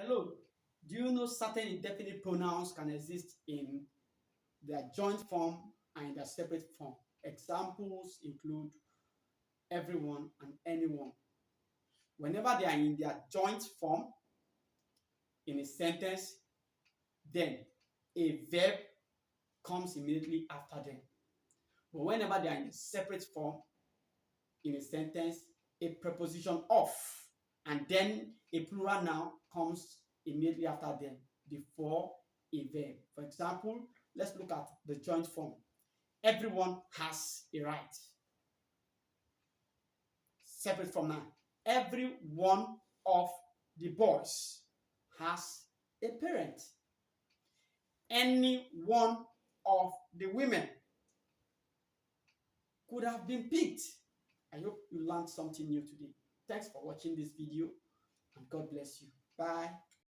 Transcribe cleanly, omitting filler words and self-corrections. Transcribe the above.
Hello, do you know certain indefinite pronouns can exist in their joint form and in their separate form? Examples include everyone and anyone. Whenever they are in their joint form in a sentence, then a verb comes immediately after them. But whenever they are in a separate form in a sentence, a preposition of and then a plural noun comes immediately after them before a verb. For example, let's look at the joint form. Everyone has a right. Separate from now. Every one of the boys has a parent. Any one of the women could have been picked. I hope you learned something new today. Thanks for watching this video and God bless you. Bye.